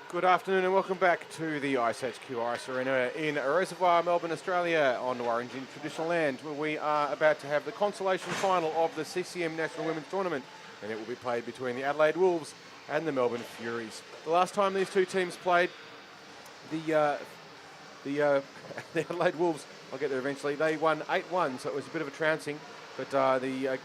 Good afternoon and welcome back to the iceHQ Ice Arena in Reservoir, Melbourne, Australia, on Warringin traditional land, where we are about to have the consolation final of the CCM National Women's Tournament, and it will be played between the Adelaide Wolves and the Melbourne Furies. The last time these two teams played, the Adelaide Wolves, I'll get there eventually, they won 8-1, so it was a bit of a trouncing, but the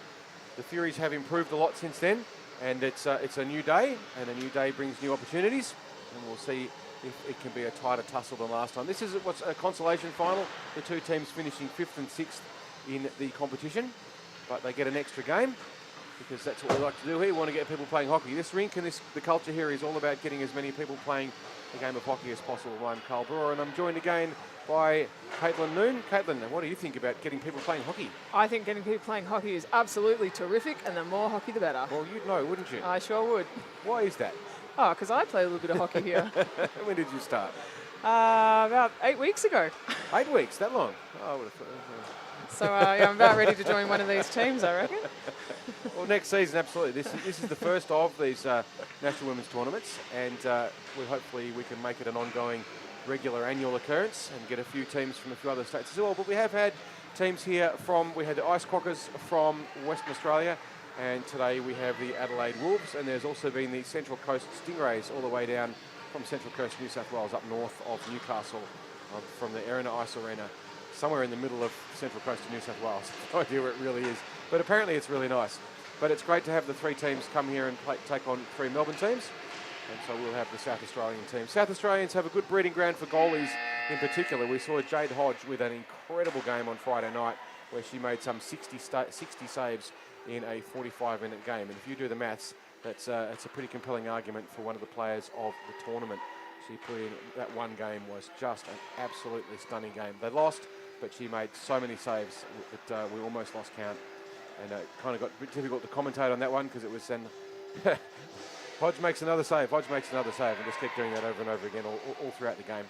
Furies have improved a lot since then, and it's a new day, and a new day brings new opportunities. And we'll see if it can be a tighter tussle than last time. This is what's a consolation final. The two teams finishing 5th and 6th in the competition, but they get an extra game because that's what we like to do here. We want to get people playing hockey. This rink and the culture here is all about getting as many people playing the game of hockey as possible. I'm Carl Brewer, and I'm joined again by Caitlin Noon. Caitlin, what do you think about getting people playing hockey? I think getting people playing hockey is absolutely terrific, and the more hockey, the better. Well, you'd know, wouldn't you? I sure would. Why is that? Oh, because I play a little bit of hockey here. When did you start? About 8 weeks ago. 8 weeks, that long? Oh, I would have thought. So yeah, I'm about ready to join one of these teams, I reckon. Well, next season, absolutely. This is the first of these National Women's Tournaments, and hopefully we can make it an ongoing, regular annual occurrence and get a few teams from a few other states as well. But we have had teams here we had the Ice Quackers from Western Australia, and today we have the Adelaide Wolves, and there's also been the Central Coast Stingrays all the way down from Central Coast, New South Wales, up north of Newcastle, from the Erina Ice Arena, somewhere in the middle of Central Coast of New South Wales. No idea where it really is, but apparently it's really nice. But it's great to have the three teams come here and take on three Melbourne teams, and so we'll have the South Australian team. South Australians have a good breeding ground for goalies in particular. We saw Jade Hodge with an incredible game on Friday night where she made some 60 saves in a 45-minute game. And if you do the maths, it's a pretty compelling argument for one of the players of the tournament. She put in that one game was just an absolutely stunning game. They lost, but she made so many saves that we almost lost count. And it kind of got a bit difficult to commentate on that one because it was then Hodge makes another save, Hodge makes another save, and just kept doing that over and over again all throughout the game.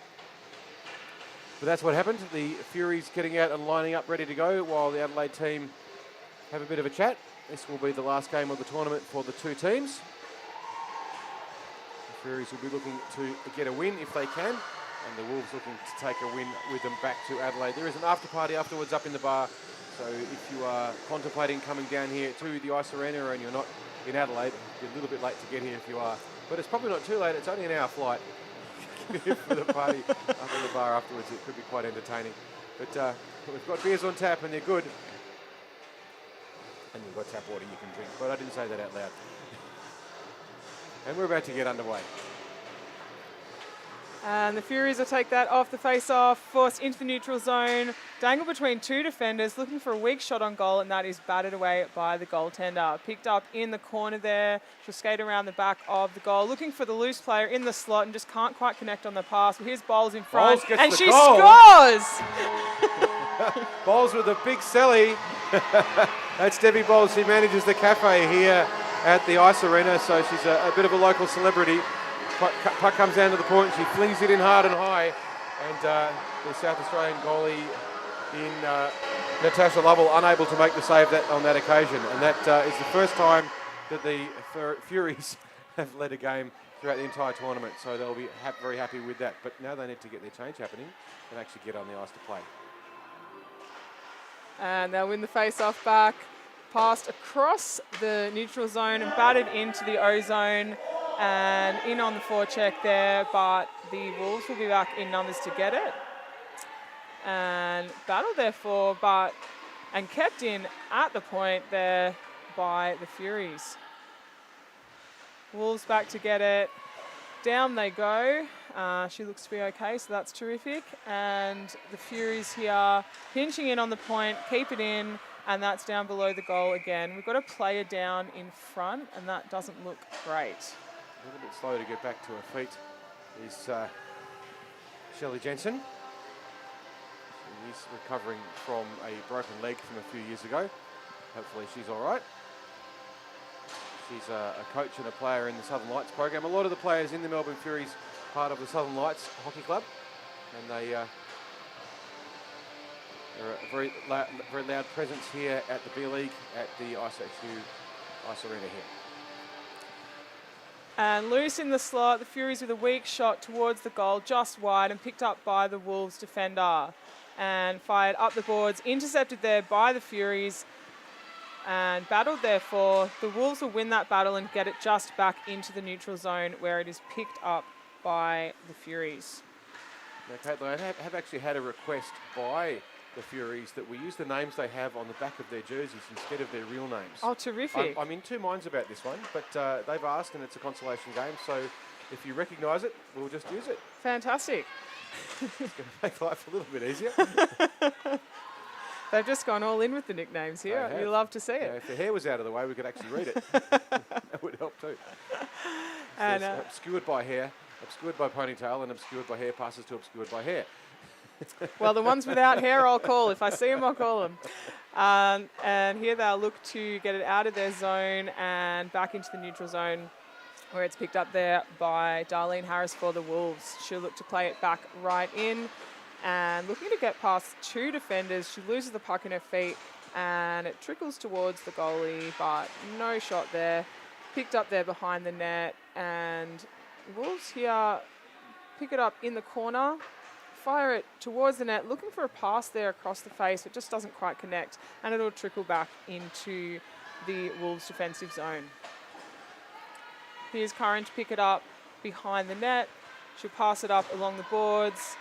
But that's what happened. The Furies getting out and lining up ready to go while the Adelaide team have a bit of a chat. This will be the last game of the tournament for the two teams. The Furies will be looking to get a win if they can, and the Wolves looking to take a win with them back to Adelaide. There is an after party afterwards up in the bar, so if you are contemplating coming down here to the Ice Arena and you're not in Adelaide, you're a little bit late to get here if you are. But it's probably not too late, it's only an hour flight for the party up in the bar afterwards. It could be quite entertaining. But we've got beers on tap and they're good. And you've got tap water you can drink, but I didn't say that out loud. And we're about to get underway. And the Furies will take that off the face-off, forced into the neutral zone, dangled between two defenders, looking for a weak shot on goal, and that is batted away by the goaltender. Picked up in the corner there. She'll skate around the back of the goal, looking for the loose player in the slot and just can't quite connect on the pass. But here's Bowles in front, and she scores! Bowles with a big celly. That's Debbie Bowles. She manages the cafe here at the Ice Arena, so she's a bit of a local celebrity. Puck comes down to the point, she flings it in hard and high, and the South Australian goalie in Natasha Lovell unable to make the save on that occasion, and that is the first time that the Furies have led a game throughout the entire tournament, so they'll be very happy with that. But now they need to get their change happening and actually get on the ice to play. And they'll win the face-off back, passed across the neutral zone and batted into the O zone. And in on the forecheck there, but the Wolves will be back in numbers to get it. And battled therefore, and kept in at the point there by the Furies. Wolves back to get it. Down they go. She looks to be okay, so that's terrific. And the Furies here pinching in on the point, keep it in, and that's down below the goal again. We've got a player down in front, and that doesn't look great. A little bit slow to get back to her feet is Shelley Jensen. She's recovering from a broken leg from a few years ago. Hopefully she's all right. She's a coach and a player in the Southern Lights program. A lot of the players in the Melbourne Furies part of the Southern Lights Hockey Club, and they're a very loud presence here at the B League at the iceHQ Ice Arena here. And loose in the slot, the Furies with a weak shot towards the goal, just wide, and picked up by the Wolves defender. And fired up the boards, intercepted there by the Furies, and battled therefore. The Wolves will win that battle and get it just back into the neutral zone where it is picked up by the Furies. Now, Caitlin, I have actually had a request by the Furies that we use the names they have on the back of their jerseys instead of their real names. Oh, terrific. I'm in two minds about this one, but they've asked and it's a consolation game, so if you recognise it, we'll just use it. Fantastic. It's going to make life a little bit easier. They've just gone all in with the nicknames here. You love to see it. Yeah, if the hair was out of the way, we could actually read it. That would help too. And, obscured by hair, obscured by ponytail, and obscured by hair passes to obscured by hair. well, the ones without hair I'll call. If I see them, I'll call them. And here they'll look to get it out of their zone and back into the neutral zone where it's picked up there by Darlene Harris for the Wolves. She'll look to play it back right in and looking to get past two defenders. She loses the puck in her feet and it trickles towards the goalie, but no shot there. Picked up there behind the net, and Wolves here pick it up in the corner, fire it towards the net, looking for a pass there across the face. It just doesn't quite connect, and it'll trickle back into the Wolves' defensive zone. Here's Curran to pick it up behind the net. She'll pass it up along the boards,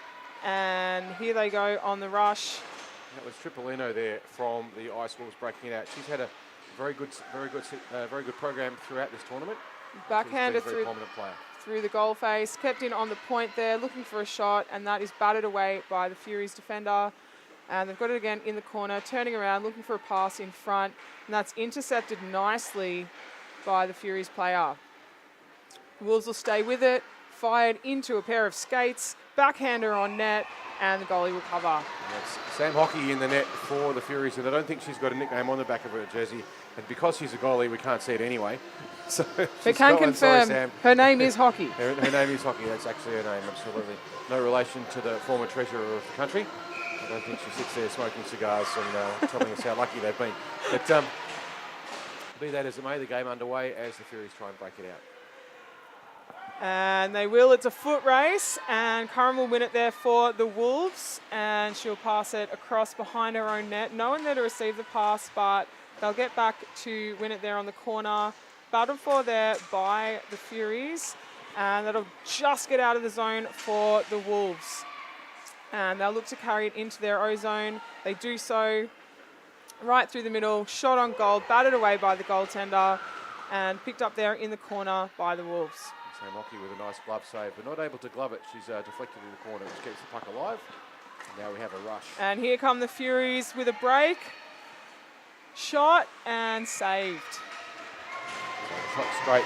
and here they go on the rush. That was Tripolino there from the Ice Wolves breaking it out. She's had a very good program throughout this tournament. Backhander She's been a very prominent player. Through the goal face, kept in on the point there, looking for a shot, and that is batted away by the Furies defender. And they've got it again in the corner, turning around, looking for a pass in front, and that's intercepted nicely by the Furies player. The Wolves will stay with it, fired into a pair of skates, backhander on net, and the goalie will cover. That's Sam Hockey in the net for the Furies, and I don't think she's got a nickname on the back of her jersey, and because she's a goalie, we can't see it anyway. So we can confirm her name is Hockey. Her name is Hockey. That's actually her name, absolutely. No relation to the former treasurer of the country. I don't think she sits there smoking cigars and telling us how lucky they've been. But be that as it may, the game underway as the Furies try and break it out. And they will. It's a foot race, and Curran will win it there for the Wolves, and she'll pass it across behind her own net. No one there to receive the pass, but they'll get back to win it there on the corner. Battled for there by the Furies, and that'll just get out of the zone for the Wolves. And they'll look to carry it into their O zone. They do so right through the middle, shot on goal, batted away by the goaltender, and picked up there in the corner by the Wolves. Sam Hockey with a nice glove save, but not able to glove it. She's deflected in the corner, which keeps the puck alive. And now we have a rush. And here come the Furies with a break. Shot and saved. Shot straight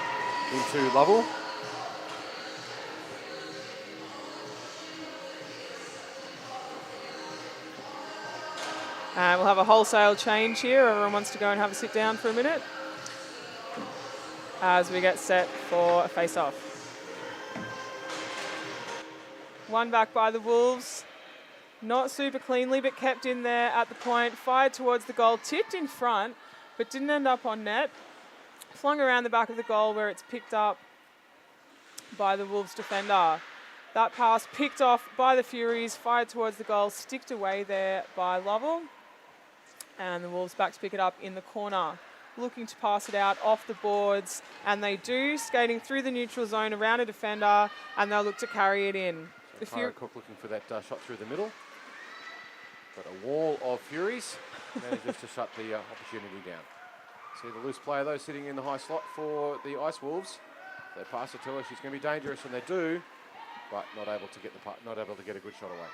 into Lovell. And we'll have a wholesale change here. Everyone wants to go and have a sit down for a minute as we get set for a face-off. One back by the Wolves. Not super cleanly, but kept in there at the point. Fired towards the goal, tipped in front, but didn't end up on net. Flung around the back of the goal where it's picked up by the Wolves defender. That pass picked off by the Furies, fired towards the goal, sticked away there by Lovell. And the Wolves back to pick it up in the corner. Looking to pass it out off the boards, and they do, skating through the neutral zone around a defender, and they'll look to carry it in. So Tyra Cook looking for that shot through the middle. Got a wall of Furies, manages to shut the opportunity down. See the loose player though sitting in the high slot for the Ice Wolves. They pass it to her, she's going to be dangerous, and they do, but not able to get the puck, not able to get a good shot away.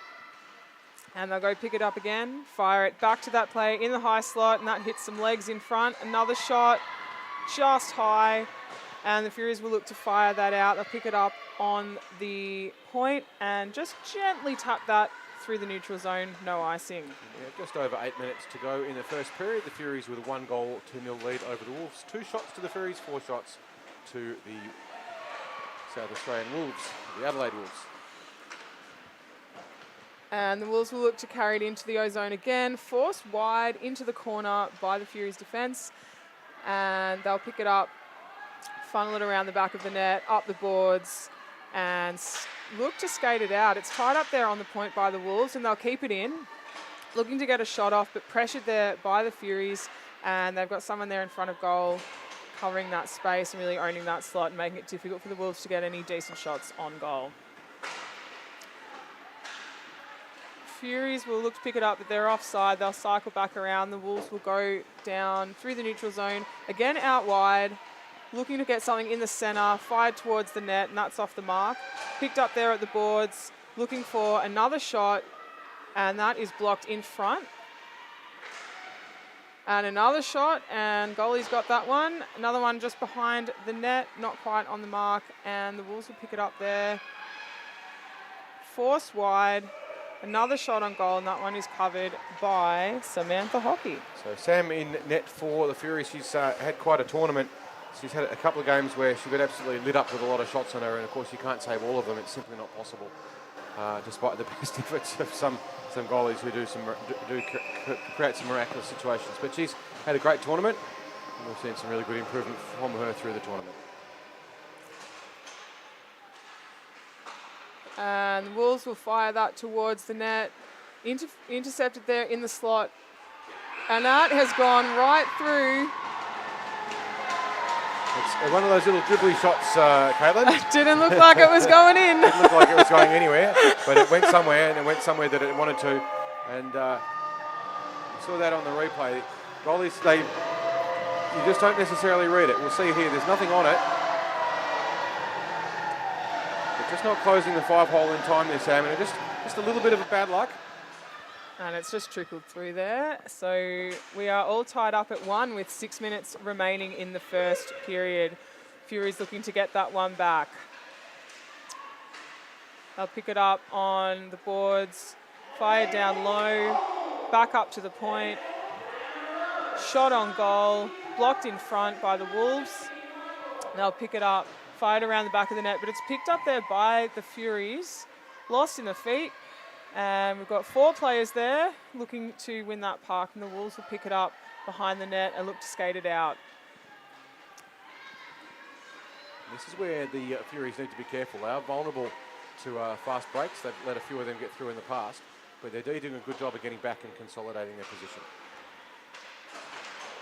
And they'll go pick it up again, fire it back to that player in the high slot, and that hits some legs in front. Another shot, just high, and the Furies will look to fire that out. They'll pick it up on the point and just gently tap that through the neutral zone, no icing. Yeah, just over 8 minutes to go in the first period. The Furies with a 1-goal, 2-0 lead over the Wolves. 2 shots to the Furies, 4 shots to the South Australian Wolves, the Adelaide Wolves. And the Wolves will look to carry it into the O-zone again, forced wide into the corner by the Furies defence. And they'll pick it up funnel it around the back of the net, up the boards, and look to skate it out. It's tied up there on the point by the Wolves, and they'll keep it in. Looking to get a shot off, but pressured there by the Furies, and they've got someone there in front of goal covering that space and really owning that slot and making it difficult for the Wolves to get any decent shots on goal. Furies will look to pick it up, but they're offside. They'll cycle back around. The Wolves will go down through the neutral zone, again out wide, looking to get something in the centre, fired towards the net, and that's off the mark. Picked up there at the boards, looking for another shot, and that is blocked in front. And another shot, and goalie's got that one. Another one just behind the net, not quite on the mark, and the Wolves will pick it up there. Forced wide. Another shot on goal, and that one is covered by Samantha Hockey. So Sam in net for the Furies. She's had quite a tournament. She's had a couple of games where she got absolutely lit up with a lot of shots on her, and of course you can't save all of them. It's simply not possible, despite the best efforts of some goalies who create some miraculous situations. But she's had a great tournament, and we've seen some really good improvement from her through the tournament. And the Wolves will fire that towards the net. Intercepted there in the slot. And that has gone right through. It's one of those little dribbly shots, Caitlin. Didn't look like it was going in. Didn't look like it was going anywhere, but it went somewhere, and it went somewhere that it wanted to. And you saw that on the replay. Goalies, you just don't necessarily read it. We'll see here, there's nothing on it. Just not closing the 5-hole in time there, Sam, and just a little bit of a bad luck. And it's just trickled through there. So we are all tied up at 1 with 6 minutes remaining in the first period. Furies looking to get that one back. They'll pick it up on the boards, fire down low, back up to the point. Shot on goal, blocked in front by the Wolves. They'll pick it up. Fired around the back of the net, but it's picked up there by the Furies. Lost in the feet. And we've got 4 players there looking to win that puck, and the Wolves will pick it up behind the net and look to skate it out. This is where the Furies need to be careful. They are vulnerable to fast breaks. They've let a few of them get through in the past, but they're doing a good job of getting back and consolidating their position.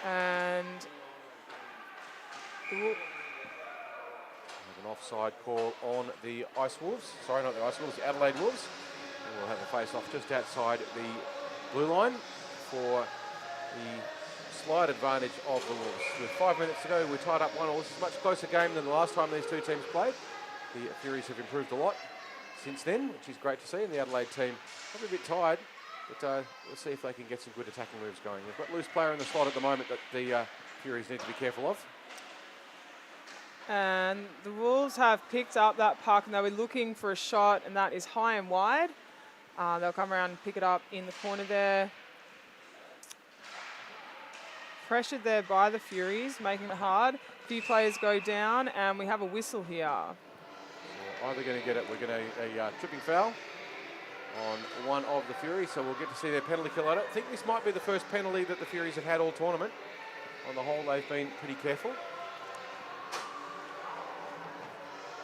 And an offside call on the Ice Wolves. Sorry, not the Ice Wolves, the Adelaide Wolves. And we'll have a face-off just outside the blue line for the slight advantage of the Wolves. With 5 minutes to go, we're tied up 1-1. This is a much closer game than the last time these two teams played. The Furies have improved a lot since then, which is great to see. And the Adelaide team probably a bit tired, but we'll see if they can get some good attacking moves going. They've got a loose player in the slot at the moment that the Furies need to be careful of. And the Wolves have picked up that puck, and they were looking for a shot, and that is high and wide. They'll come around and pick it up in the corner there. Pressured there by the Furies, making it hard. A few players go down, and we have a whistle here. We're either going to get it, we're going to a tripping foul on one of the Furies, so we'll get to see their penalty kill. I don't think this might be the first penalty that the Furies have had all tournament. On the whole, they've been pretty careful.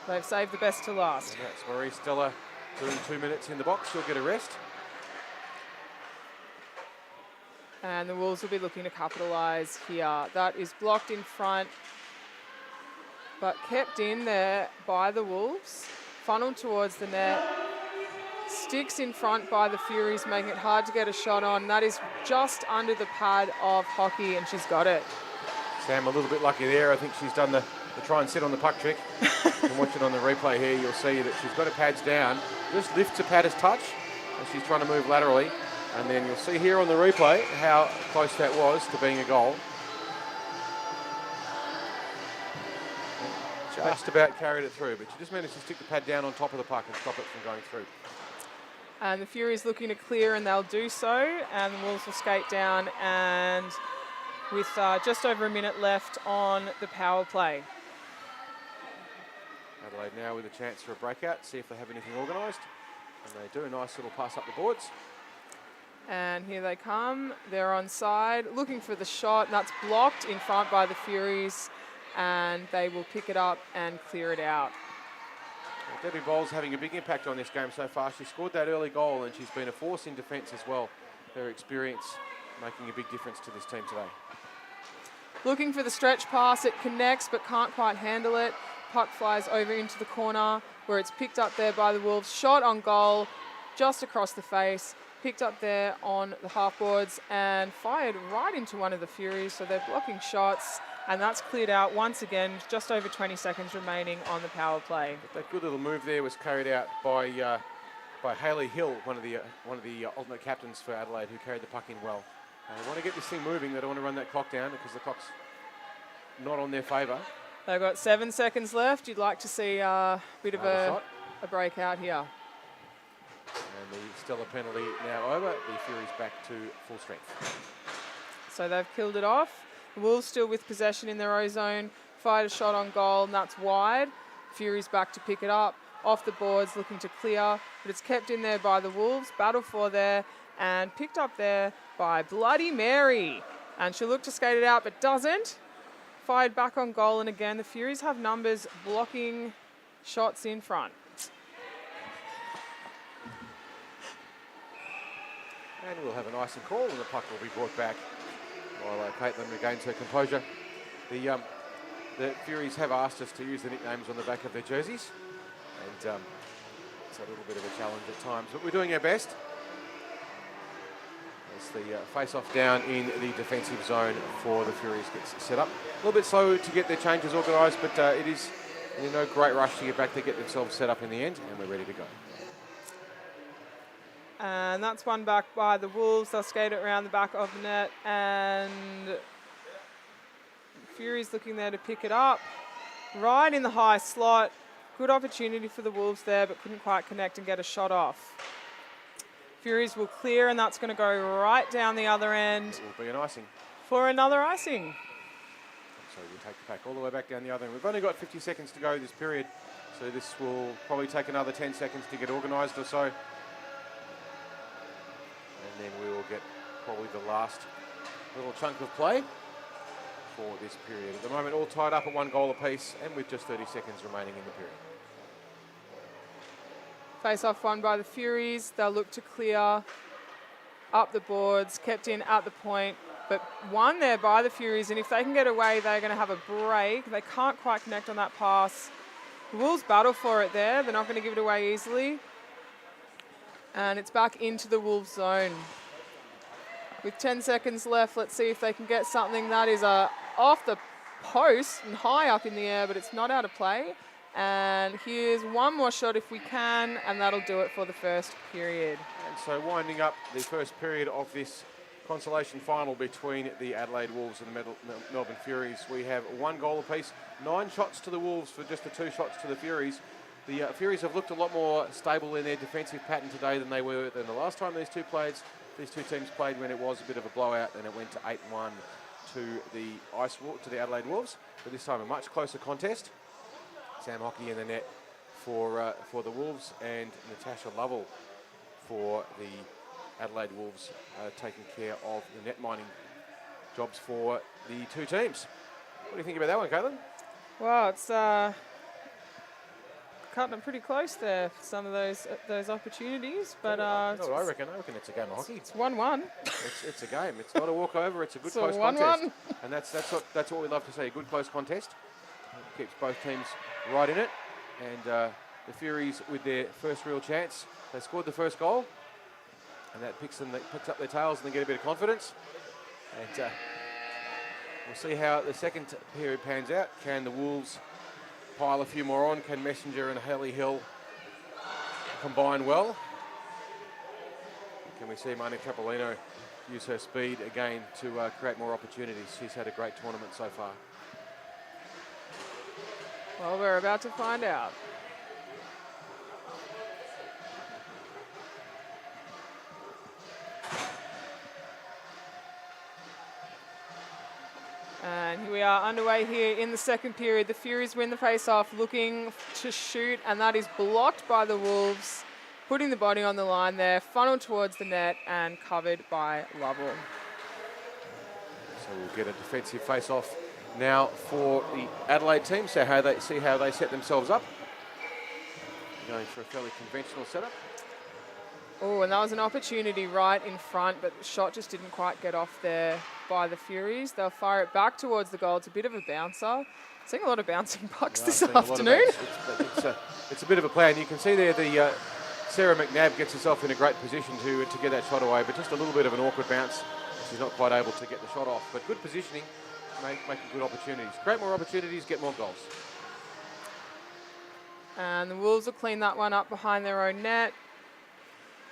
They've saved the best to last. And that's Marie Stella doing 2 minutes in the box. She'll get a rest. And the Wolves will be looking to capitalise here. That is blocked in front, but kept in there by the Wolves. Funneled towards the net. Sticks in front by the Furies, making it hard to get a shot on. That is just under the pad of Hockey, and she's got it. Sam, a little bit lucky there. I think she's done the try and sit on the puck trick. You can watch it on the replay here. You'll see that she's got her pads down. Just lifts her pad as touch as she's trying to move laterally. And then you'll see here on the replay how close that was to being a goal. Just about carried it through, but she just managed to stick the pad down on top of the puck and stop it from going through. And the Furies looking to clear, and they'll do so. And the Wolves will skate down, and with just over a minute left on the power play. Adelaide now with a chance for a breakout, see if they have anything organised. And they do. A nice little pass up the boards. And here they come. They're onside, looking for the shot, and that's blocked in front by the Furies. and they will pick it up and clear it out. Well, Debbie Bowles having a big impact on this game so far. She scored that early goal and she's been a force in defence as well. Her experience making a big difference to this team today. Looking for the stretch pass, it connects but can't quite handle it. Puck flies over into the corner where it's picked up there by the Wolves. Shot on goal, just across the face. Picked up there on the half-boards and fired right into one of the Furies. So they're blocking shots, and that's cleared out once again. Just over 20 seconds remaining on the power play. But that good little move there was carried out by Hayley Hill, one of the alternate captains for Adelaide, who carried the puck in well. They want to get this thing moving. They don't want to run that clock down because the clock's not on their favour. They've got 7 seconds left. You'd like to see a bit of a breakout here. And the Stella penalty now over. The Furies back to full strength. So they've killed it off. The Wolves still with possession in their own zone. Fired a shot on goal, and that's wide. Furies back to pick it up. Off the boards, looking to clear, but it's kept in there by the Wolves. Battle for there, and picked up there by Bloody Mary. And she'll look to skate it out, but doesn't. Fired back on goal, and again, the Furies have numbers blocking shots in front. And we'll have an icing call, and the puck will be brought back while Caitlin regains her composure. The Furies have asked us to use the nicknames on the back of their jerseys, and it's a little bit of a challenge at times, but we're doing our best. As the face-off down in the defensive zone for the Furies gets set up. A little bit slow to get their changes organised, but it is no great rush to get back to get themselves set up in the end, and we're ready to go. And that's one back by the Wolves. They'll skate it around the back of the net, and Furies looking there to pick it up. Right in the high slot. Good opportunity for the Wolves there, but couldn't quite connect and get a shot off. Furies will clear, and that's going to go right down the other end. It will be an icing. For another icing. So we'll take the pack all the way back down the other end. We've only got 50 seconds to go this period, so this will probably take another 10 seconds to get organised or so. And then we will get probably the last little chunk of play for this period. At the moment, all tied up at 1 goal apiece, and with just 30 seconds remaining in the period. Face-off won by the Furies. They'll look to clear up the boards, kept in at the point, but won there by the Furies, and if they can get away, they're going to have a break. They can't quite connect on that pass. The Wolves battle for it there. They're not going to give it away easily. And it's back into the Wolves zone. With 10 seconds left, let's see if they can get something that is off the post and high up in the air, but it's not out of play. And here's one more shot if we can, and that'll do it for the first period. And so winding up the first period of this consolation final between the Adelaide Wolves and the Melbourne Furies. We have 1 goal apiece, 9 shots to the Wolves for just the 2 shots to the Furies. The Furies have looked a lot more stable in their defensive pattern today than they were than the last time these two teams played, when it was a bit of a blowout and it went to 8-1 to the Adelaide Wolves. But this time a much closer contest. Sam Hockey in the net for the Wolves, and Natasha Lovell for the Adelaide Wolves taking care of the net mining jobs for the two teams. What do you think about that one, Caitlin? Well, it's cutting it pretty close there for some of those opportunities, but I reckon it's a game of hockey. It's 1-1. It's a game. It's not a walkover. It's a good close 1-1. contest, and that's what we love to see. A good close contest keeps both teams right in it, and the Furies with their first real chance. They scored the first goal, and that picks up their tails and they get a bit of confidence. And we'll see how the second period pans out. Can the Wolves pile a few more on? Can Messenger and Hayley Hill combine well? Can we see Marnie Capolino use her speed again to create more opportunities? She's had a great tournament so far. Well, we're about to find out. And here we are underway here in the second period. The Furies win the face-off, looking to shoot, and that is blocked by the Wolves, putting the body on the line there, funneled towards the net and covered by Lovell. So we'll get a defensive face-off Now for the Adelaide team, so how they set themselves up. Going for a fairly conventional setup. Oh, and that was an opportunity right in front, but the shot just didn't quite get off there by the Furies. They'll fire it back towards the goal. It's a bit of a bouncer. Seeing a lot of bouncing pucks this afternoon. It's a bit of a play, and you can see there the Sarah McNabb gets herself in a great position to get that shot away, but just a little bit of an awkward bounce. She's not quite able to get the shot off, but good positioning, making good opportunities. Create more opportunities, get more goals. And the Wolves will clean that one up behind their own net.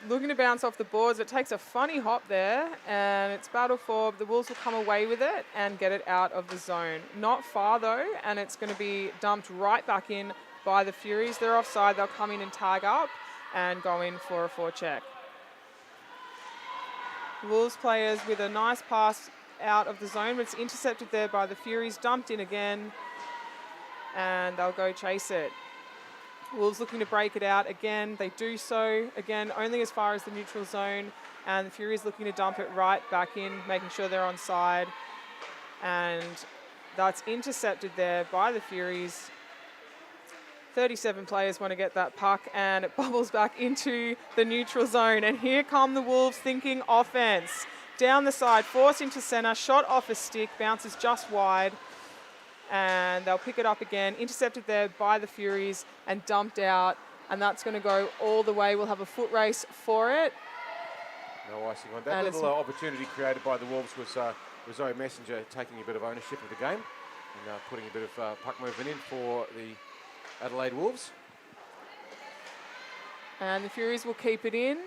Looking to bounce off the boards. It takes a funny hop there, and it's battle for. The Wolves will come away with it and get it out of the zone. Not far, though, and it's going to be dumped right back in by the Furies. They're offside. They'll come in and tag up and go in for a forecheck. Wolves players with a nice pass out of the zone, but it's intercepted there by the Furies. Dumped in again, and they'll go chase it. Wolves looking to break it out again. They do so, again, only as far as the neutral zone. And the Furies looking to dump it right back in, making sure they're onside. And that's intercepted there by the Furies. 37 players want to get that puck, and it bubbles back into the neutral zone. And here come the Wolves thinking offense. Down the side, forced into centre, shot off a stick, bounces just wide. And they'll pick it up again, intercepted there by the Furies and dumped out. And that's going to go all the way. We'll have a foot race for it. No icing on that. Little opportunity created by the Wolves was Zoe Messenger taking a bit of ownership of the game and putting a bit of puck movement in for the Adelaide Wolves. And the Furies will keep it in.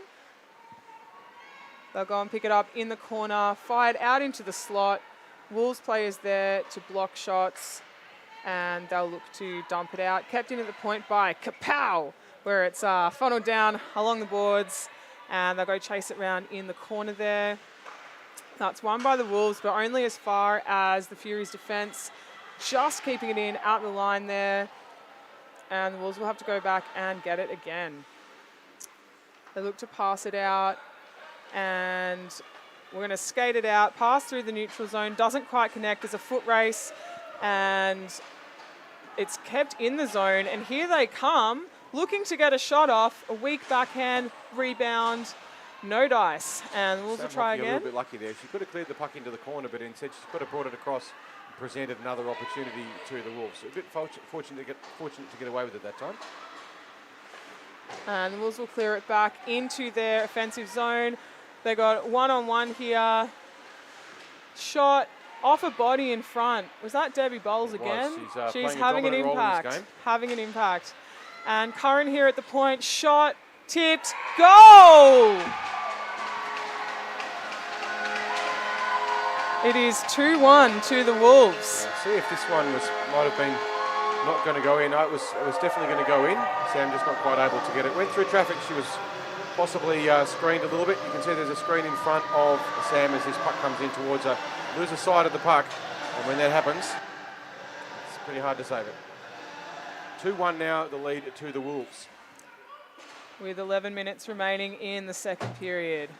They'll go and pick it up in the corner, fired out into the slot. Wolves players there to block shots, and they'll look to dump it out. Kept in at the point by Kapow, where it's funneled down along the boards, and they'll go chase it around in the corner there. That's won by the Wolves, but only as far as the Furies' defence, just keeping it in out the line there, and the Wolves will have to go back and get it again. They look to pass it out, and we're going to skate it out, pass through the neutral zone, doesn't quite connect, there's a foot race, and it's kept in the zone. And here they come, looking to get a shot off, a weak backhand, rebound, no dice. And Wolves will try again. A little bit lucky there. She could have cleared the puck into the corner, but instead she could have brought it across and presented another opportunity to the Wolves. A bit fortunate to get away with it that time. And the Wolves will clear it back into their offensive zone. They got one-on-one here. Shot off a body in front. Was that Debbie Bowles again? She's having an impact. Having an impact. And Curran here at the point. Shot, tipped, goal! It is 2-1 to the Wolves. Yeah, see if this one might have been not going to go in. No, it was definitely going to go in. Sam just not quite able to get it. Went through traffic. She was possibly screened a little bit. You can see there's a screen in front of Sam as this puck comes in towards her. Loses sight of the puck, and when that happens, it's pretty hard to save it. 2-1 now, the lead to the Wolves. With 11 minutes remaining in the second period.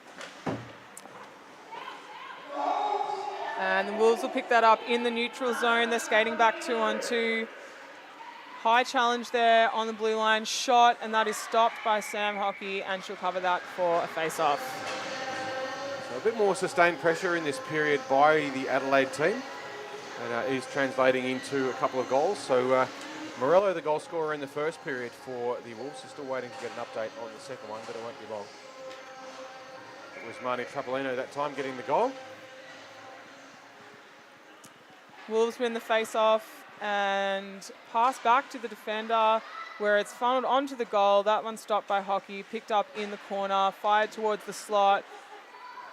And the Wolves will pick that up in the neutral zone. They're skating back 2-on-2. High challenge there on the blue line. Shot, and that is stopped by Sam Hockey, and she'll cover that for a face-off. So a bit more sustained pressure in this period by the Adelaide team. And is translating into a couple of goals. So Morello, the goal scorer in the first period for the Wolves, is still waiting to get an update on the second one, but it won't be long. It was Marnie Trapolino that time getting the goal. Wolves win the face-off and pass back to the defender, where it's funneled onto the goal. That one stopped by Hockey, picked up in the corner, fired towards the slot,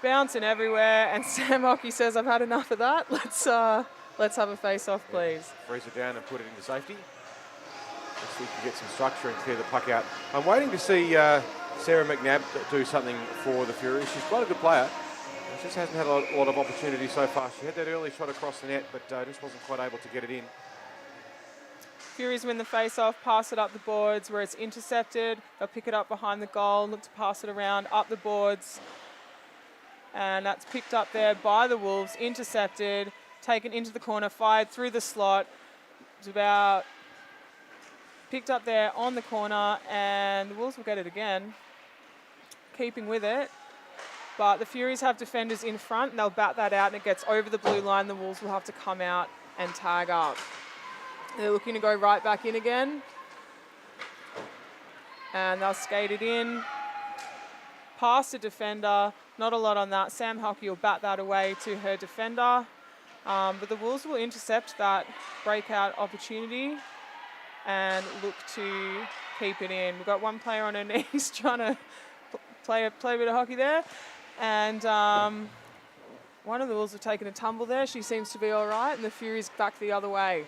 bouncing everywhere, and Sam Hockey says, "I've had enough of that. Let's have a face-off, please." Freeze it down and put it into safety. Let's see if we can get some structure and clear the puck out. I'm waiting to see Sarah McNabb do something for the Furies. She's quite a good player. She just hasn't had a lot of opportunity so far. She had that early shot across the net, but just wasn't quite able to get it in. Furies win the face-off, pass it up the boards where it's intercepted. They'll pick it up behind the goal, look to pass it around up the boards. And that's picked up there by the Wolves, intercepted. taken into the corner, fired through the slot. It's about picked up there on the corner, and the Wolves will get it again, keeping with it. But the Furies have defenders in front, and they'll bat that out, and it gets over the blue line. The Wolves will have to come out and tag up. They're looking to go right back in again. And they'll skate it in. Past a defender. Not a lot on that. Sam Hockey will bat that away to her defender. But the Wolves will intercept that breakout opportunity and look to keep it in. We've got one player on her knees trying to play a bit of hockey there. And one of the Wolves have taken a tumble there. She seems to be all right, and the Furies back the other way.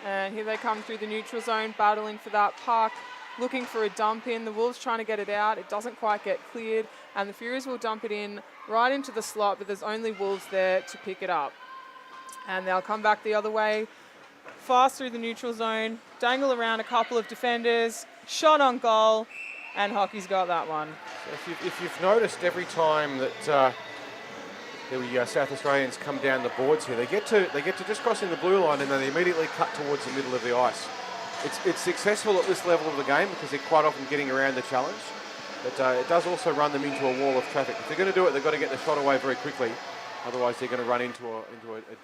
And here they come through the neutral zone, battling for that puck, looking for a dump in. The Wolves trying to get it out. It doesn't quite get cleared, and the Furies will dump it in right into the slot, but there's only Wolves there to pick it up. And they'll come back the other way, fast through the neutral zone, dangle around a couple of defenders, shot on goal, and Hockey's got that one. So if you've noticed, every time that the South Australians come down the boards here, they get to just crossing the blue line, and then they immediately cut towards the middle of the ice. It's successful at this level of the game because they're quite often getting around the challenge, but it does also run them into a wall of traffic. If they're going to do it, they've got to get the shot away very quickly. Otherwise, they're going to run into a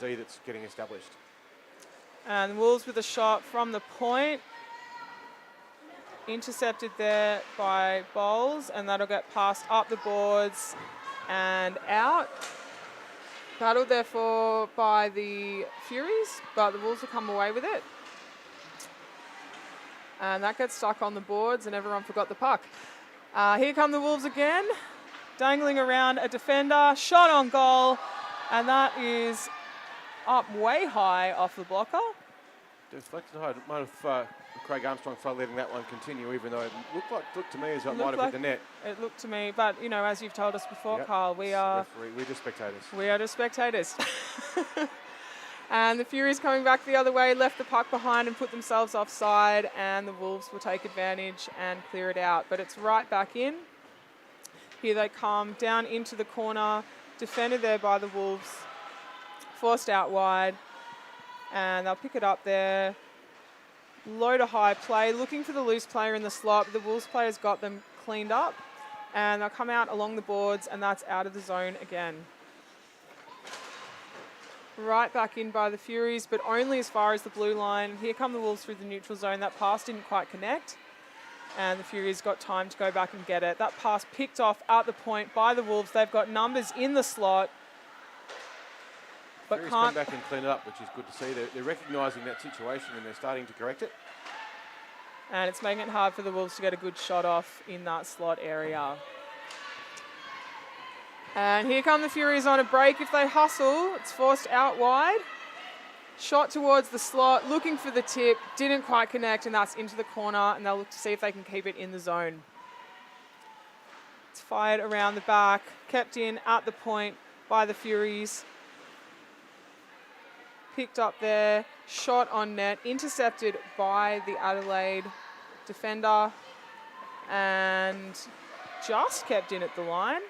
D that's getting established. And the Wolves with a shot from the point. Intercepted there by Bowles, and that'll get passed up the boards and out. Battled therefore by the Furies, but the Wolves will come away with it. And that gets stuck on the boards, and everyone forgot the puck. Here come the Wolves again, dangling around a defender, shot on goal, and that is up way high off the blocker. Deflected high. Might have Craig Armstrong for letting that one continue, even though it looked to me as though it might have hit the net. It looked to me, but you know, as you've told us before, Yep. Carl, we're just spectators. We are just spectators. And the Furies coming back the other way, left the puck behind and put themselves offside, and the Wolves will take advantage and clear it out. But it's right back in. Here they come down into the corner, defended there by the Wolves, forced out wide, and they'll pick it up there. Low to high play, looking for the loose player in the slot, but the Wolves players got them cleaned up, and they'll come out along the boards, and that's out of the zone again. Right back in by the Furies, but only as far as the blue line. Here come the Wolves through the neutral zone. That pass didn't quite connect, and the Furies got time to go back and get it. That pass picked off at the point by the Wolves. They've got numbers in the slot, but Furies can't come back and clean it up, which is good to see. They're recognising that situation and they're starting to correct it. And it's making it hard for the Wolves to get a good shot off in that slot area. And here come the Furies on a break. If they hustle, it's forced out wide. Shot towards the slot, looking for the tip, didn't quite connect, and that's into the corner, and they'll look to see if they can keep it in the zone. It's fired around the back, kept in at the point by the Furies. Picked up there, shot on net, intercepted by the Adelaide defender, and just kept in at the line.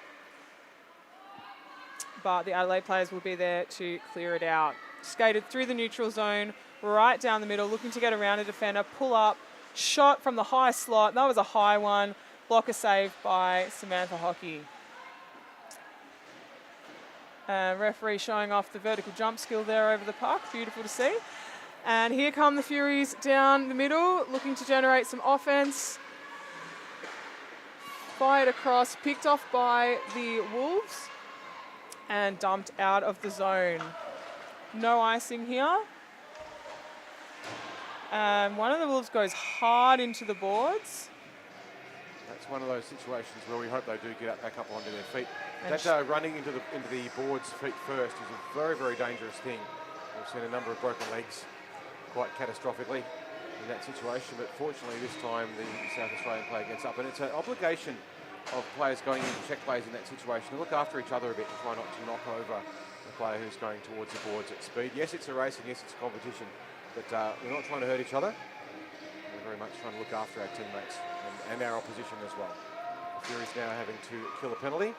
But the Adelaide players will be there to clear it out. Skated through the neutral zone, right down the middle, looking to get around a defender, pull up, shot from the high slot. That was a high one. Blocker save by Samantha Hockey. Referee showing off the vertical jump skill there over the puck. Beautiful to see. And here come the Furies down the middle, looking to generate some offense. Fired across, picked off by the Wolves, and dumped out of the zone. No icing here. One of the Wolves goes hard into the boards. That's one of those situations where we hope they do get back up onto their feet. That running into the boards feet first is a very, very dangerous thing. We've seen a number of broken legs quite catastrophically in that situation, but fortunately this time the South Australian player gets up, and it's an obligation of players going in to check plays in that situation to look after each other a bit and try not to knock over the player who's going towards the boards at speed. Yes, it's a race, and yes, it's a competition, but we're not trying to hurt each other. We're very much trying to look after our teammates and our opposition as well. The Furies now having to kill a penalty.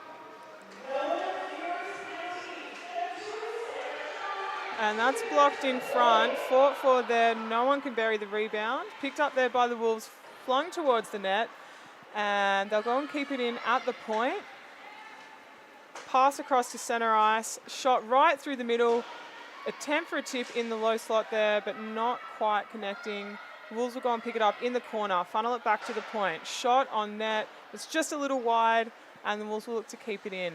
And that's blocked in front. Fought for there. No one can bury the rebound. Picked up there by the Wolves. Flung towards the net. And they'll go and keep it in at the point. Pass across to centre ice. Shot right through the middle. Attempt for a tip in the low slot there, but not quite connecting. Wolves will go and pick it up in the corner. Funnel it back to the point. Shot on net. It's just a little wide. And the Wolves will look to keep it in.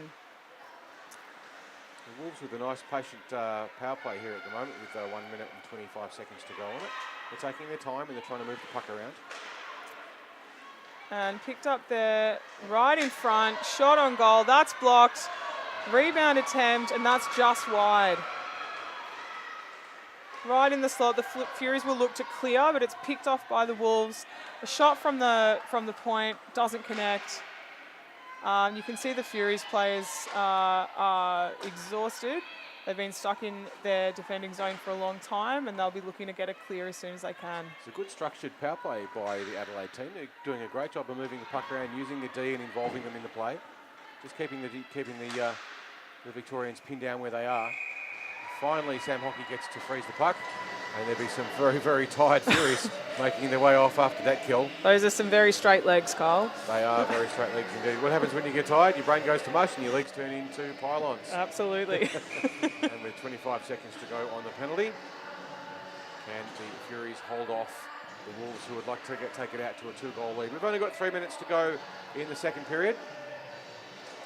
The Wolves with a nice patient power play here at the moment with 1 minute and 25 seconds to go on it. They're taking their time and they're trying to move the puck around. And picked up there right in front. Shot on goal. That's blocked. Rebound attempt, and that's just wide. Right in the slot. The Furies will look to clear, but it's picked off by the Wolves. A shot from the point doesn't connect. You can see the Furies players are exhausted. They've been stuck in their defending zone for a long time, and they'll be looking to get a clear as soon as they can. It's a good structured power play by the Adelaide team. They're doing a great job of moving the puck around, using the D and involving them in the play. Just keeping the Victorians pinned down where they are. Finally, Sam Hockey gets to freeze the puck, and there'll be some very, very tired Furies making their way off after that kill. Those are some very straight legs, Carl. They are very straight legs indeed. What happens when you get tired? Your brain goes to mush and your legs turn into pylons. Absolutely. And with 25 seconds to go on the penalty, can the Furies hold off the Wolves, who would like to take it out to a 2-goal lead? We've only got 3 minutes to go in the second period,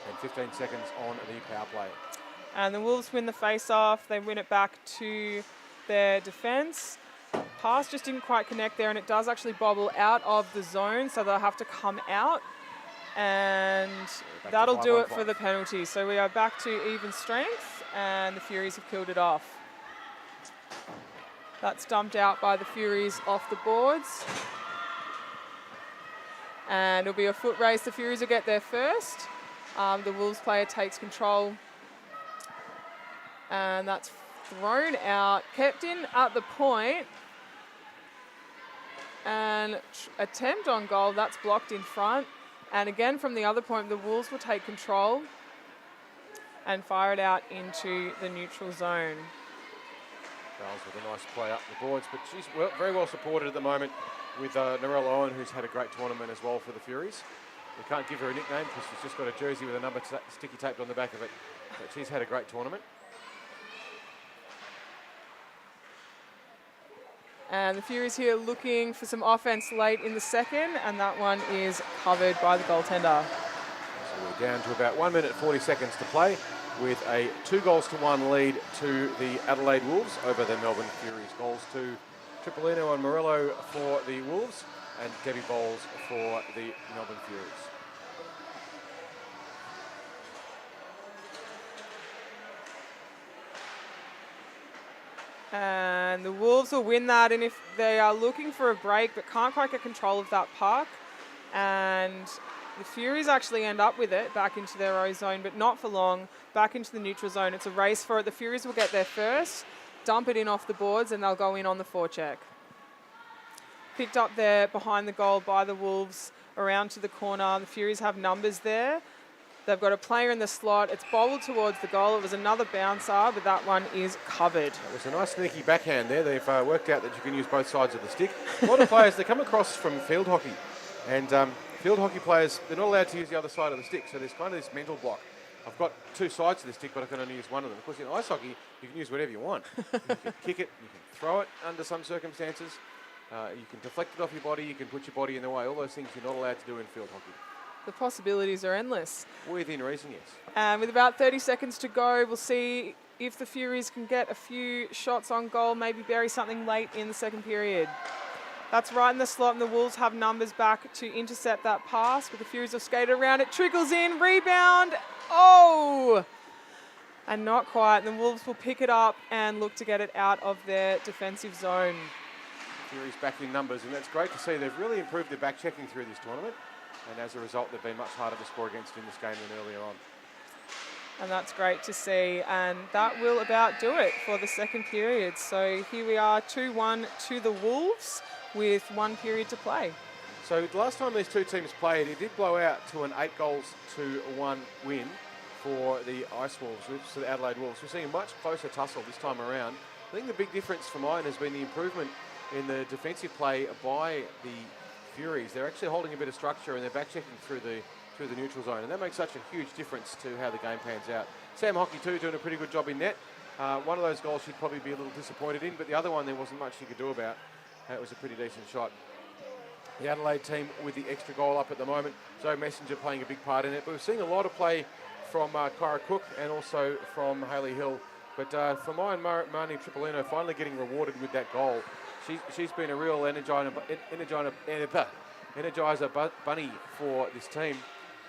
and 15 seconds on the power play. And the Wolves win the face-off. They win it back to their defence. Pass just didn't quite connect there, and it does actually bobble out of the zone, so they'll have to come out. And that'll do it for the penalty. So we are back to even strength, and the Furies have killed it off. That's dumped out by the Furies off the boards. And it'll be a foot race. The Furies will get there first. The Wolves player takes control. And that's thrown out, kept in at the point. And attempt on goal, that's blocked in front. And again from the other point, the Wolves will take control and fire it out into the neutral zone. Giles with a nice play up the boards, but she's very well supported at the moment with Narelle Owen, who's had a great tournament as well for the Furies. We can't give her a nickname because she's just got a jersey with a number sticky taped on the back of it, but she's had a great tournament. And the Furies here looking for some offense late in the second, and that one is covered by the goaltender. So we're down to about 1 minute 40 seconds to play, with a 2-1 lead to the Adelaide Wolves over the Melbourne Furies. Goals to Tripolino and Morello for the Wolves, and Debbie Bowles for the Melbourne Furies. And the Wolves will win that, and if they are looking for a break but can't quite get control of that puck, and the Furies actually end up with it back into their own zone, but not for long, back into the neutral zone. It's a race for it. The Furies will get there first, dump it in off the boards, and they'll go in on the forecheck. Picked up there behind the goal by the Wolves, around to the corner. The Furies have numbers there. They've got a player in the slot. It's bobbled towards the goal. It was another bouncer, but that one is covered. It was a nice sneaky backhand there. They've worked out that you can use both sides of the stick. A lot of players, they come across from field hockey, and field hockey players, they're not allowed to use the other side of the stick, so there's kind of this mental block. I've got two sides to the stick, but I can only use one of them. Of course, in ice hockey, you can use whatever you want. You can kick it, you can throw it under some circumstances. You can deflect it off your body, you can put your body in the way. All those things you're not allowed to do in field hockey. The possibilities are endless. Within reason, yes. And with about 30 seconds to go, we'll see if the Furies can get a few shots on goal, maybe bury something late in the second period. That's right in the slot, and the Wolves have numbers back to intercept that pass, but the Furies will skate around. It trickles in, rebound. Oh! And not quite. And the Wolves will pick it up and look to get it out of their defensive zone. Furies back in numbers, and that's great to see. They've really improved their back checking through this tournament. And as a result, they've been much harder to score against in this game than earlier on. And that's great to see. And that will about do it for the second period. So here we are, 2-1 to the Wolves with 1 period to play. So the last time these two teams played, it did blow out to an 8-1 win for the Ice Wolves, so the Adelaide Wolves. We're seeing a much closer tussle this time around. I think the big difference for mine has been the improvement in the defensive play by the Furies. They're actually holding a bit of structure and they're back checking through the neutral zone, and that makes such a huge difference to how the game pans out. iceHQ too doing a pretty good job in net. One of those goals she'd probably be a little disappointed in, but the other one there wasn't much she could do about. It was a pretty decent shot. The Adelaide team with the extra goal up at the moment. Zoe Messenger playing a big part in it, but we're seeing a lot of play from Kyra Cook and also from Hayley Hill. But for mine, Marnie Tripolino finally getting rewarded with that goal. She's been a real energizer bunny for this team,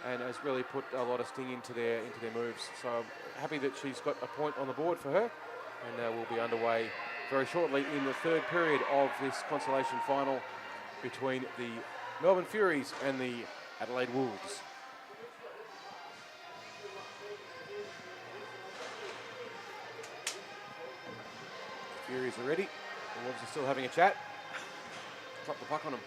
and has really put a lot of sting into their moves. So I'm happy that she's got a point on the board for her, and we'll be underway very shortly in the third period of this consolation final between the Melbourne Furies and the Adelaide Wolves. Furies are ready. The Wolves are still having a chat. Drop the puck on them.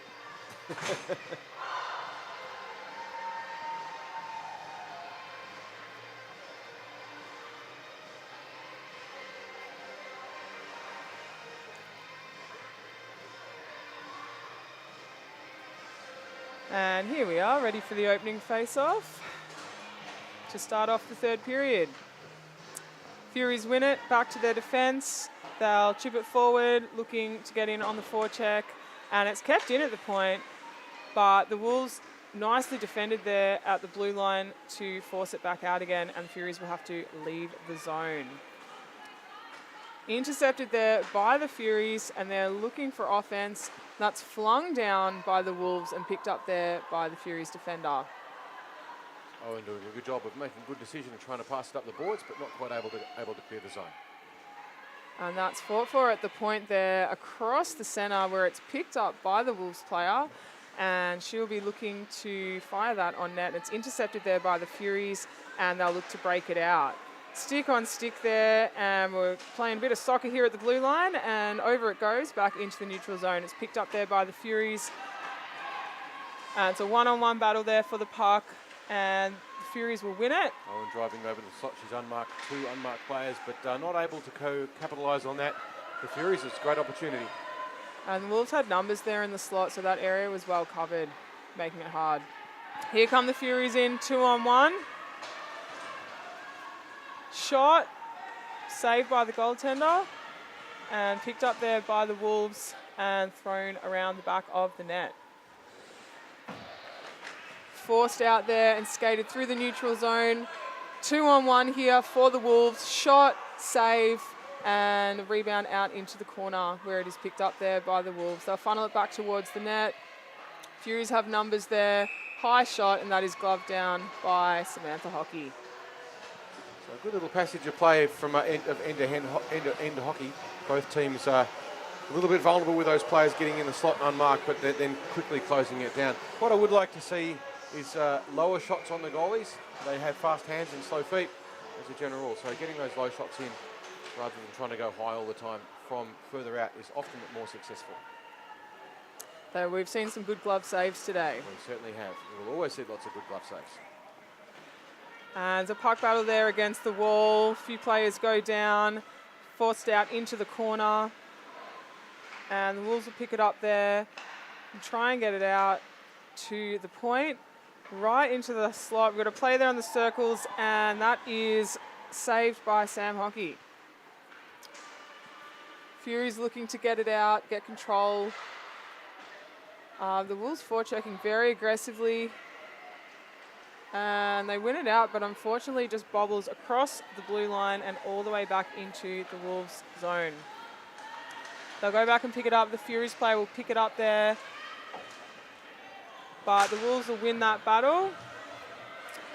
And here we are, ready for the opening face-off to start off the third period. Furies win it, back to their defence. They'll chip it forward, looking to get in on the forecheck, and it's kept in at the point, but the Wolves nicely defended there at the blue line to force it back out again, and the Furies will have to leave the zone. Intercepted there by the Furies, and they're looking for offense. That's flung down by the Wolves and picked up there by the Furies defender. Owen doing a good job of making good decision and trying to pass it up the boards, but not quite able to clear the zone. And that's fought for at the point there across the centre, where it's picked up by the Wolves player, and she'll be looking to fire that on net. It's intercepted there by the Furies, and they'll look to break it out. Stick on stick there, and we're playing a bit of soccer here at the blue line, and over it goes back into the neutral zone. It's picked up there by the Furies, and it's a one-on-one battle there for the puck, and the Furies will win it. Owen driving over the slot. She's unmarked, two unmarked players, but not able to capitalise on that. The Furies, it's a great opportunity. And the Wolves had numbers there in the slot, so that area was well covered, making it hard. Here come the Furies in, 2-on-1. Shot, saved by the goaltender, and picked up there by the Wolves and thrown around the back of the net. Forced out there and skated through the neutral zone. 2-on-1 here for the Wolves. Shot, save, and a rebound out into the corner where it is picked up there by the Wolves. They'll funnel it back towards the net. Furies have numbers there. High shot, and that is gloved down by Samantha Hockey. So a good little passage of play from end to hockey. Both teams are a little bit vulnerable with those players getting in the slot unmarked, but then quickly closing it down. What I would like to see is lower shots on the goalies. They have fast hands and slow feet as a general rule. So getting those low shots in rather than trying to go high all the time from further out is often more successful. So we've seen some good glove saves today. We certainly have. We'll always see lots of good glove saves. And a puck battle there against the wall. A few players go down, forced out into the corner. And the Wolves will pick it up there and try and get it out to the point, right into the slot. We've got a play there on the circles, and that is saved by Sam Hockey. Furies looking to get it out, get control. The Wolves forechecking very aggressively, and they win it out, but unfortunately just bobbles across the blue line and all the way back into the Wolves zone. They'll go back and pick it up. The Furies player will pick it up there, but the Wolves will win that battle,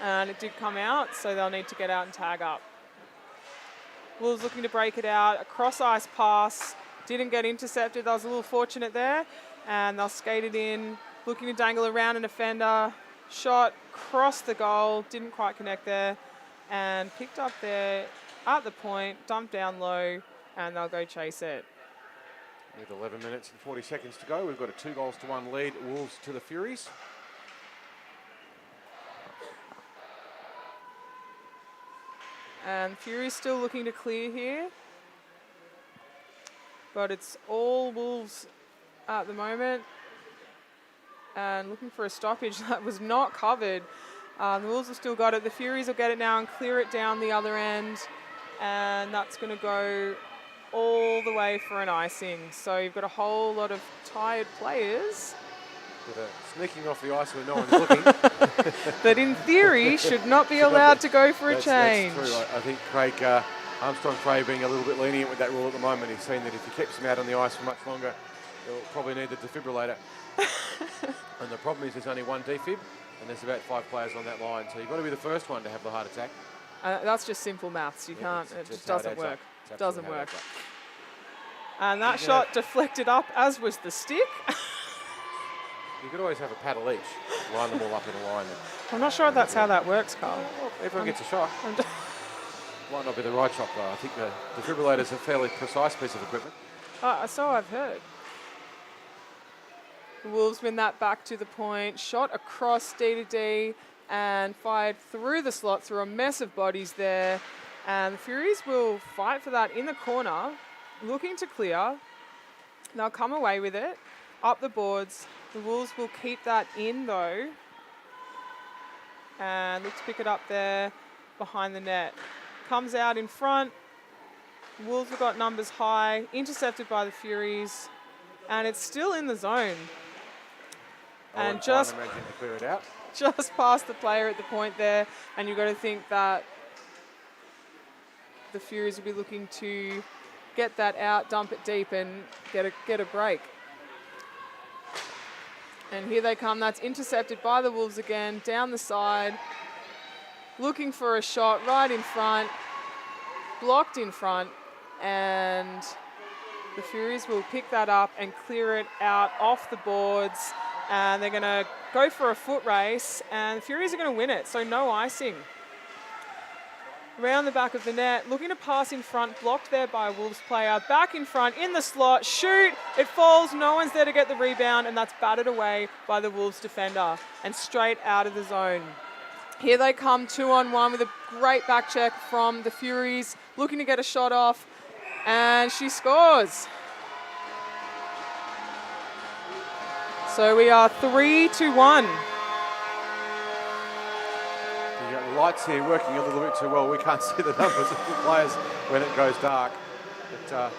and it did come out, so they'll need to get out and tag up. Wolves looking to break it out. A cross-ice pass. Didn't get intercepted. That was a little fortunate there. And they'll skate it in, looking to dangle around an defender. Shot across the goal. Didn't quite connect there. And picked up there at the point. Dumped down low. And they'll go chase it. With 11 minutes and 40 seconds to go, we've got a 2-1 lead. Wolves to the Furies. And Furies still looking to clear here. but it's all Wolves at the moment. And looking for a stoppage that was not covered. The Wolves have still got it. The Furies will get it now and clear it down the other end. And that's going to go all the way for an icing. So you've got a whole lot of tired players. With a sneaking off the ice when no one's looking. That in theory should not be allowed to go for a change. That's true. I think Craig Armstrong-Cray being a little bit lenient with that rule at the moment. He's seen that if he keeps him out on the ice for much longer, he'll probably need the defibrillator. And the problem is there's only one defib, and there's about 5 players on that line. So you've got to be the first one to have the heart attack. That's just simple maths. You can't. It just doesn't work. Doesn't work. Up. And that shot deflected up, as was the stick. You could always have a paddle each, line them all up in a line. I'm not sure if that's how that works, Carl. Well, everyone gets a shot. Might not be the right shot, though. I think the defibrillator's a fairly precise piece of equipment. So I've heard. The Wolves win that back to the point, shot across D to D and fired through the slot through a mess of bodies there. And the Furies will fight for that in the corner, looking to clear. They'll come away with it, up the boards. The Wolves will keep that in though. And look to pick it up there behind the net. Comes out in front. The Wolves have got numbers high, intercepted by the Furies. And it's still in the zone. And just past the player at the point there. And you've got to think that the Furies will be looking to get that out, dump it deep and get a break. And here they come. That's intercepted by the Wolves again, down the side. Looking for a shot right in front. Blocked in front. And the Furies will pick that up and clear it out off the boards. And they're going to go for a foot race. And the Furies are going to win it, so no icing. Around the back of the net, looking to pass in front, blocked there by a Wolves player. Back in front, in the slot, shoot, it falls, no one's there to get the rebound, and that's batted away by the Wolves defender and straight out of the zone. Here they come, 2-on-1 with a great back check from the Furies, looking to get a shot off, and she scores. So we are 3-1. The lights here working a little bit too well. We can't see the numbers of the players when it goes dark. But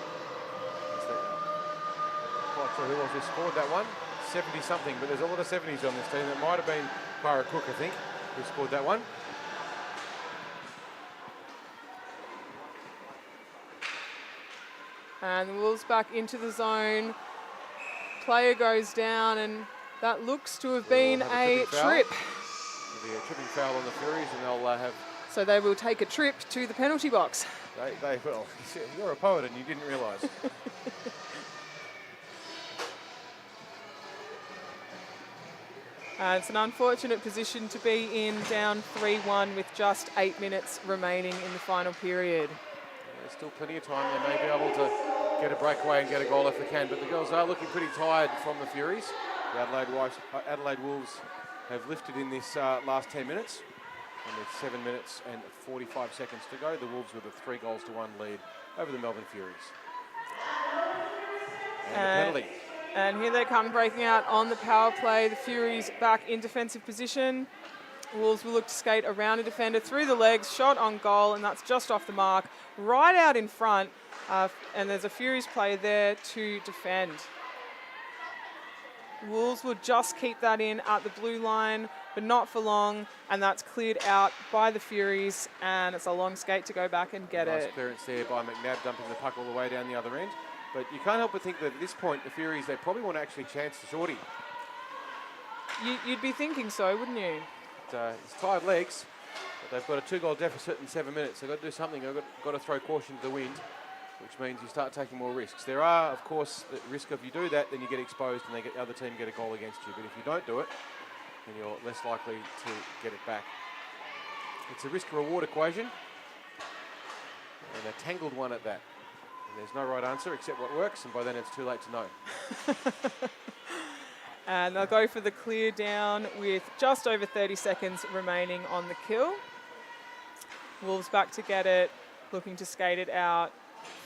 not sure who else has scored that one. 70-something, but there's a lot of 70s on this team. It might have been Clara Cook, I think, who scored that one. And the Wolves back into the zone. Player goes down, and that looks to have been a trip. There'll be a tripping foul on the Furies, and they'll have... So they will take a trip to the penalty box. They will. You're a poet and you didn't realise. It's an unfortunate position to be in, down 3-1 with just 8 minutes remaining in the final period. There's still plenty of time. They may be able to get a breakaway and get a goal if they can, but the girls are looking pretty tired from the Furies. The Adelaide Wolves have lifted in this last 10 minutes. And with 7 minutes and 45 seconds to go, the Wolves with a 3-1 lead over the Melbourne Furies. And the penalty. And here they come breaking out on the power play. The Furies back in defensive position. Wolves will look to skate around a defender through the legs, shot on goal, and that's just off the mark, right out in front. And there's a Furies player there to defend. Wolves will just keep that in at the blue line, but not for long, and that's cleared out by the Furies, and it's a long skate to go back and get nice it. Clearance there by McNabb, dumping the puck all the way down the other end. But you can't help but think that at this point, the Furies, they probably want to actually chance the shorty. You'd be thinking so, wouldn't you? It's tired legs, but they've got a 2-goal deficit in 7 minutes. They've got to do something. They've got to throw caution to the wind, which means you start taking more risks. There are, of course, the risk of you do that, then you get exposed and the other team get a goal against you. But if you don't do it, then you're less likely to get it back. It's a risk-reward equation, and a tangled one at that. And there's no right answer except what works, and by then it's too late to know. And they'll go for the clear down with just over 30 seconds remaining on the kill. Wolves back to get it, looking to skate it out.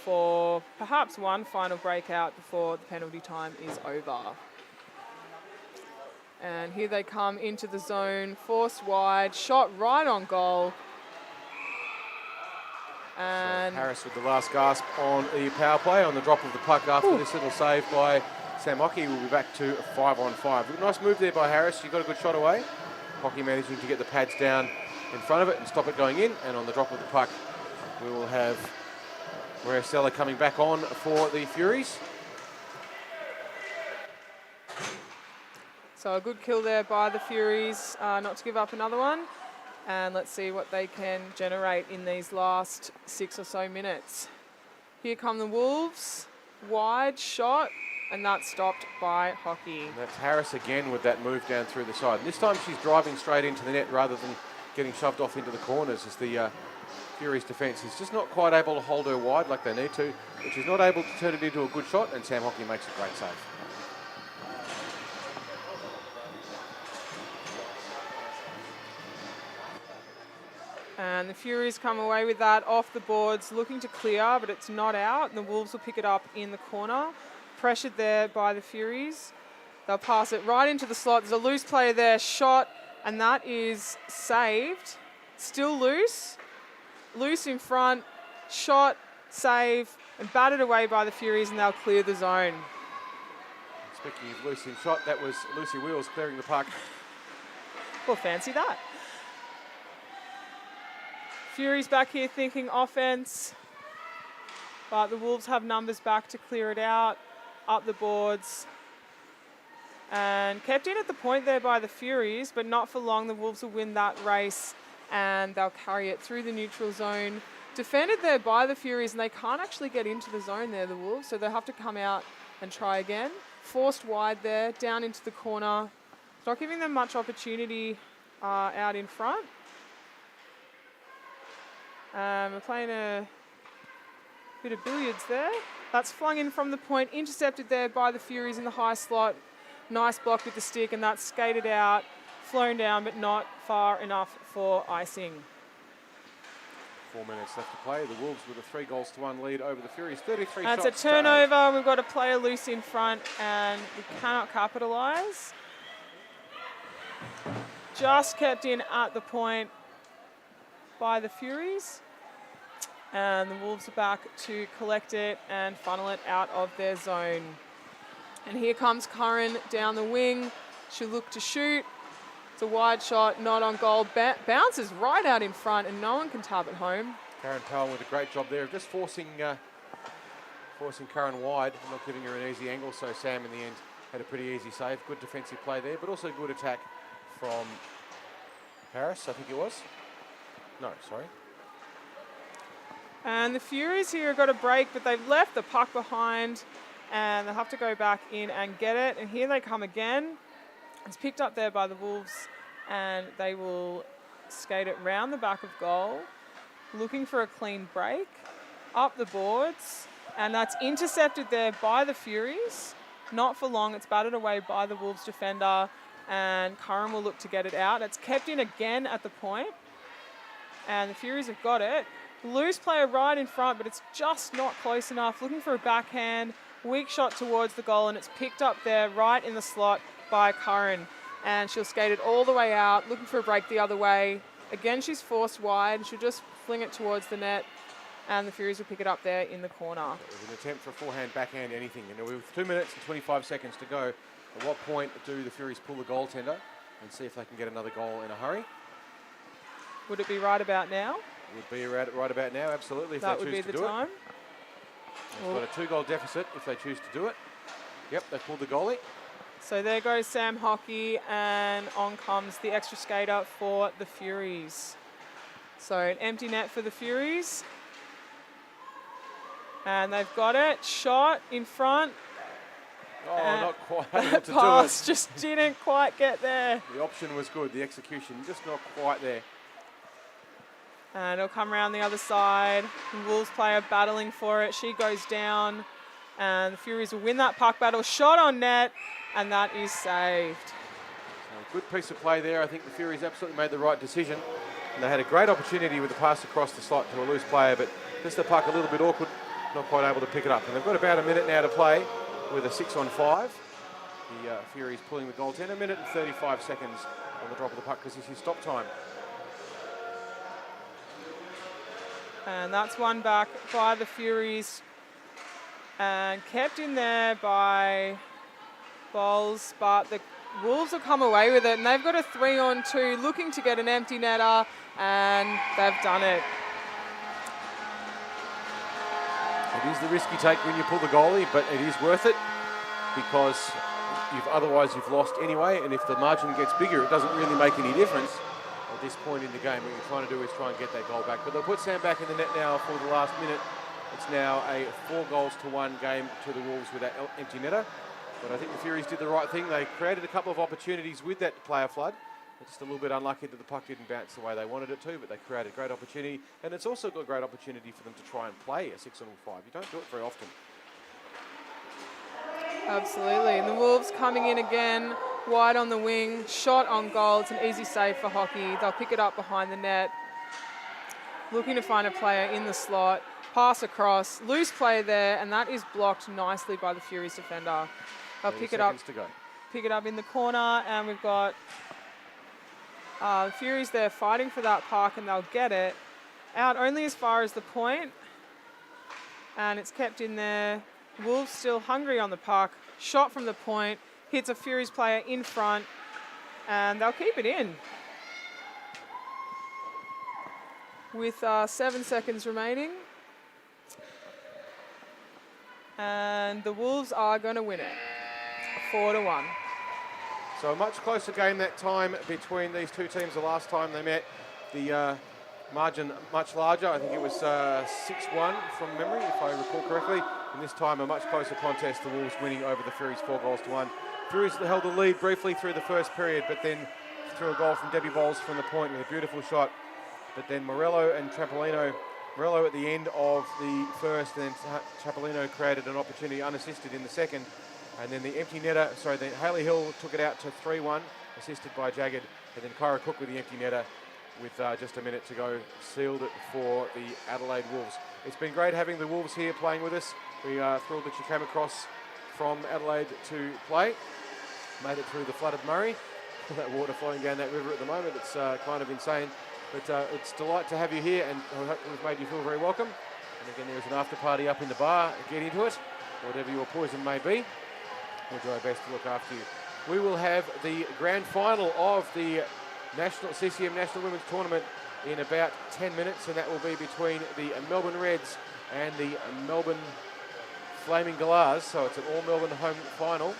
for perhaps one final breakout before the penalty time is over. And here they come into the zone, forced wide, shot right on goal. And so Harris with the last gasp on the power play on the drop of the puck after this little save by Sam Hockey. We'll be back to a 5-on-5. Nice move there by Harris. He got a good shot away. Hockey managing to get the pads down in front of it and stop it going in. And on the drop of the puck, we will have Maricela coming back on for the Furies. so a good kill there by the Furies, not to give up another one. And let's see what they can generate in these last 6 or so minutes. Here come the Wolves. Wide shot, and that's stopped by Hockey. And that's Harris again with that move down through the side. And this time she's driving straight into the net rather than getting shoved off into the corners, as the Furies defence is just not quite able to hold her wide like they need to, but she's not able to turn it into a good shot, and Sam Hockey makes a great save. And the Furies come away with that off the boards, looking to clear, but it's not out. And the Wolves will pick it up in the corner. Pressured there by the Furies. They'll pass it right into the slot. There's a loose player there, shot, and that is saved. Still loose. Loose in front, shot, save, and batted away by the Furies, and they'll clear the zone. Speaking of loose in shot, that was Lucy Wheels clearing the puck. Well, fancy that. Furies back here thinking offense, but the Wolves have numbers back to clear it out, up the boards, and kept in at the point there by the Furies, but not for long. The Wolves will win that race, and they'll carry it through the neutral zone. Defended there by the Furies, and they can't actually get into the zone there, the Wolves, so they'll have to come out and try again. Forced wide there, down into the corner. It's not giving them much opportunity out in front. We're playing a bit of billiards there. That's flung in from the point, intercepted there by the Furies in the high slot. Nice block with the stick, and that's skated out, flown down, but not far enough for icing. 4 minutes left to play. The Wolves with a 3-1 lead over the Furies. 33 That's shots. a turnover. We've got a player loose in front, and we cannot capitalise. Just kept in at the point by the Furies. And the Wolves are back to collect it and funnel it out of their zone. And here comes Curran down the wing. She'll look to shoot. It's a wide shot, not on goal. Bounces right out in front, and no one can tap it home. Karen Powell with a great job there of just forcing Curran wide and not giving her an easy angle. So Sam in the end had a pretty easy save. Good defensive play there, but also good attack from Harris, I think it was. No, sorry. And the Furies here have got a break, but they've left the puck behind, and they'll have to go back in and get it. And here they come again. It's picked up there by the Wolves, and they will skate it round the back of goal, looking for a clean break, up the boards, and that's intercepted there by the Furies. Not for long, it's batted away by the Wolves defender, and Curran will look to get it out. It's kept in again at the point, and the Furies have got it. Loose player right in front, but it's just not close enough. Looking for a backhand, weak shot towards the goal, and it's picked up there right in the slot by Curran. And she'll skate it all the way out, looking for a break the other way. Again, she's forced wide. She'll just fling it towards the net, and the Furies will pick it up there in the corner. It was an attempt for a forehand, backhand, anything. And with 2 minutes and 25 seconds to go, at what point do the Furies pull the goaltender and see if they can get another goal in a hurry? Would it be right about now? Would be right about now, absolutely, if That they would choose be to the do time. it. They've got a 2-goal deficit if they choose to do it. Yep, they pulled the goalie. So there goes Sam Hockey, and on comes the extra skater for the Furies. So an empty net for the Furies. And they've got it. Shot in front. Oh, not quite able to Pass do it. just didn't quite get there. The option was good, the execution just not quite there. And it'll come around the other side. The Wolves player battling for it. She goes down, and the Furies will win that puck battle. Shot on net, and that is saved. So good piece of play there. I think the Furies absolutely made the right decision. And they had a great opportunity with the pass across the slot to a loose player, but just the puck a little bit awkward, not quite able to pick it up. And they've got about a minute now to play with a 6-on-5. The Furies pulling the goaltender. 1 minute and 35 seconds on the drop of the puck because this is stop time. And that's won back by the Furies and kept in there by Bowles, but the Wolves will come away with it, and they've got a 3-on-2 looking to get an empty netter, and they've done it. It is the risk you take when you pull the goalie, but it is worth it because otherwise you've lost anyway, and if the margin gets bigger, it doesn't really make any difference at this point in the game. What you're trying to do is try and get that goal back. But they'll put Sam back in the net now for the last minute. It's now a 4-1 game to the Wolves with that empty netter. But I think the Furies did the right thing. They created a couple of opportunities with that player flood. They're just a little bit unlucky that the puck didn't bounce the way they wanted it to, but they created great opportunity. And it's also got a great opportunity for them to try and play a 6-on-5. You don't do it very often. Absolutely. And the Wolves coming in again, wide on the wing, shot on goal. It's an easy save for hockey. They'll pick it up behind the net. Looking to find a player in the slot. Pass across. Loose play there, and that is blocked nicely by the Furies defender. They'll pick it up. To go. Pick it up in the corner, and we've got the Furies there fighting for that puck, and they'll get it out only as far as the point, and it's kept in there. Wolves still hungry on the puck. Shot from the point, hits a Furies player in front, and they'll keep it in. With 7 seconds remaining. And the Wolves are going to win it, 4-1. So a much closer game that time between these two teams. The last time they met, the margin much larger. I think it was 6-1 from memory, if I recall correctly. And this time a much closer contest, the Wolves winning over the Furies 4-1. Furies held the lead briefly through the first period, but then threw a goal from Debbie Bowles from the point with a beautiful shot. But then Morello and Trapolino, Morello at the end of the first, and then Trapolino created an opportunity unassisted in the second. And then the then Hayley Hill took it out to 3-1, assisted by Jagged. And then Kyra Cook with the empty netter with just a minute to go, sealed it for the Adelaide Wolves. It's been great having the Wolves here playing with us. We are thrilled that you came across from Adelaide to play. Made it through the flooded Murray. That water flowing down that river at the moment, it's kind of insane. But it's a delight to have you here, and I hope we've made you feel very welcome. And again, there's an after party up in the bar. Get into it, whatever your poison may be. We'll do our best to look after you. We will have the grand final of the CCM National Women's Tournament in about 10 minutes, and that will be between the Melbourne Reds and the Melbourne Flaming Galahs. So it's an all-Melbourne home final.